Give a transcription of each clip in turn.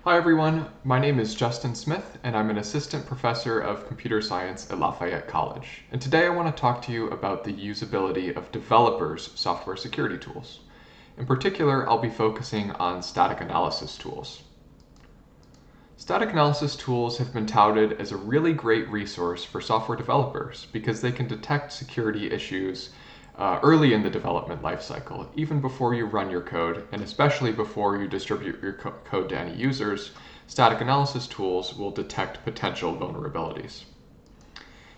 Hi everyone, my name is Justin Smith and I'm an assistant professor of computer science at Lafayette College. And today I want to talk to you about the usability of developers' software security tools. In particular, I'll be focusing on static analysis tools. Static analysis tools have been touted as a really great resource for software developers because they can detect security issues early in the development lifecycle, even before you run your code, and especially before you distribute your code to any users. Static analysis tools will detect potential vulnerabilities.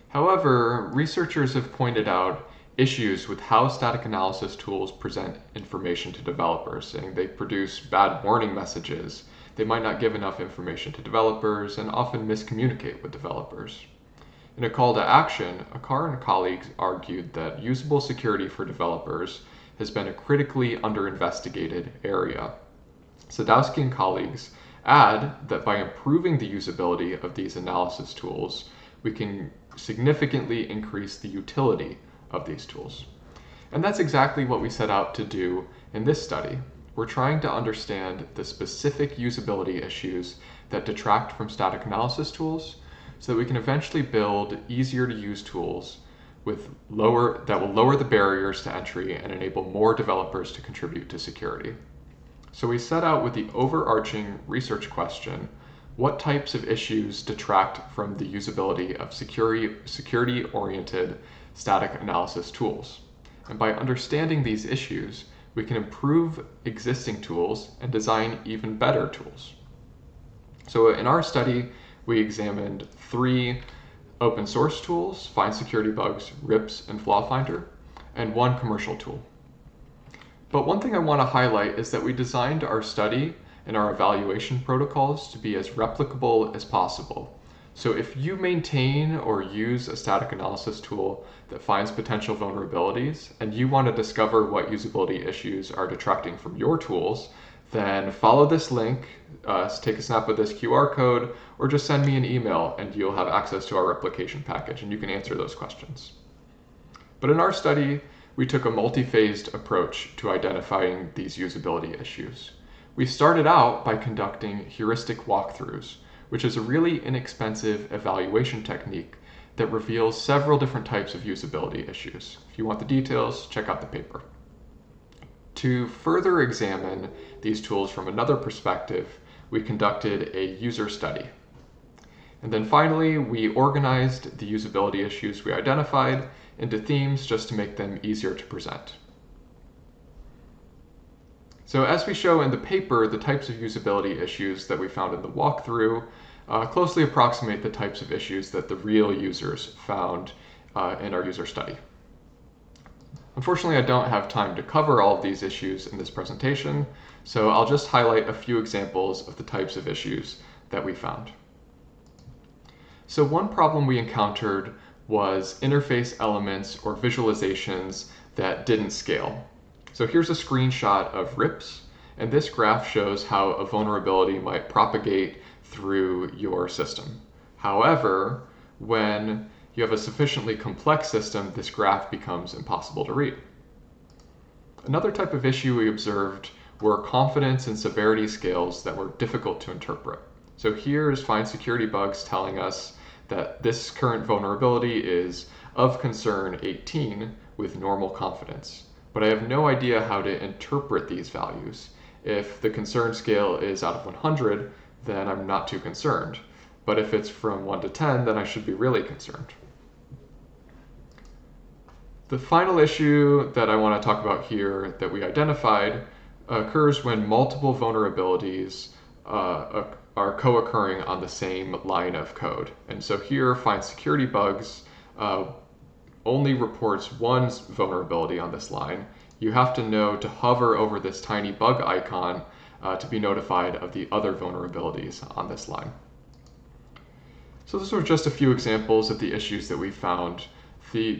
However, researchers have pointed out issues with how static analysis tools present information to developers, saying they produce bad warning messages, they might not give enough information to developers, and often miscommunicate with developers. In a call to action, Akar and colleagues argued that usable security for developers has been a critically underinvestigated area. Sadowski and colleagues add that by improving the usability of these analysis tools, we can significantly increase the utility of these tools. And that's exactly what we set out to do in this study. We're trying to understand the specific usability issues that detract from static analysis tools so that we can eventually build easier to use tools that will lower the barriers to entry and enable more developers to contribute to security. So we set out with the overarching research question: what types of issues detract from the usability of security-oriented static analysis tools? And by understanding these issues, we can improve existing tools and design even better tools. So in our study, we examined 3 open source tools: Find Security Bugs, RIPS, and Flaw Finder, and 1 commercial tool. But one thing I want to highlight is that we designed our study and our evaluation protocols to be as replicable as possible. So if you maintain or use a static analysis tool that finds potential vulnerabilities and you want to discover what usability issues are detracting from your tools, then follow this link, take a snap of this QR code, or just send me an email and you'll have access to our replication package and you can answer those questions. But in our study, we took a multi-phased approach to identifying these usability issues. We started out by conducting heuristic walkthroughs, which is a really inexpensive evaluation technique that reveals several different types of usability issues. If you want the details, check out the paper. To further examine these tools from another perspective, we conducted a user study. And then finally, we organized the usability issues we identified into themes just to make them easier to present. So as we show in the paper, the types of usability issues that we found in the walkthrough closely approximate the types of issues that the real users found in our user study. Unfortunately, I don't have time to cover all of these issues in this presentation, so I'll just highlight a few examples of the types of issues that we found. So one problem we encountered was interface elements or visualizations that didn't scale. So here's a screenshot of RIPS, and this graph shows how a vulnerability might propagate through your system. However, when you have a sufficiently complex system, this graph becomes impossible to read. Another type of issue we observed were confidence and severity scales that were difficult to interpret. So here's Find Security Bugs telling us that this current vulnerability is of concern 18 with normal confidence. But I have no idea how to interpret these values. If the concern scale is out of 100, then I'm not too concerned. But if it's from 1 to 10, then I should be really concerned. The final issue that I want to talk about here that we identified occurs when multiple vulnerabilities are co-occurring on the same line of code. And so here, Find Security Bugs only reports one vulnerability on this line. You have to know to hover over this tiny bug icon to be notified of the other vulnerabilities on this line. So those were just a few examples of the issues that we found.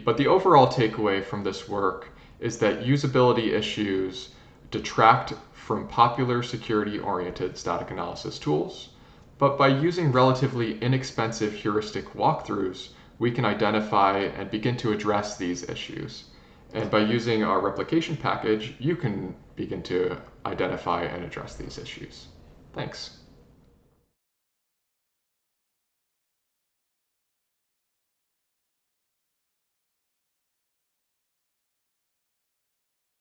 But the overall takeaway from this work is that usability issues detract from popular security-oriented static analysis tools, but by using relatively inexpensive heuristic walkthroughs, we can identify and begin to address these issues. And by using our replication package, you can begin to identify and address these issues. Thanks.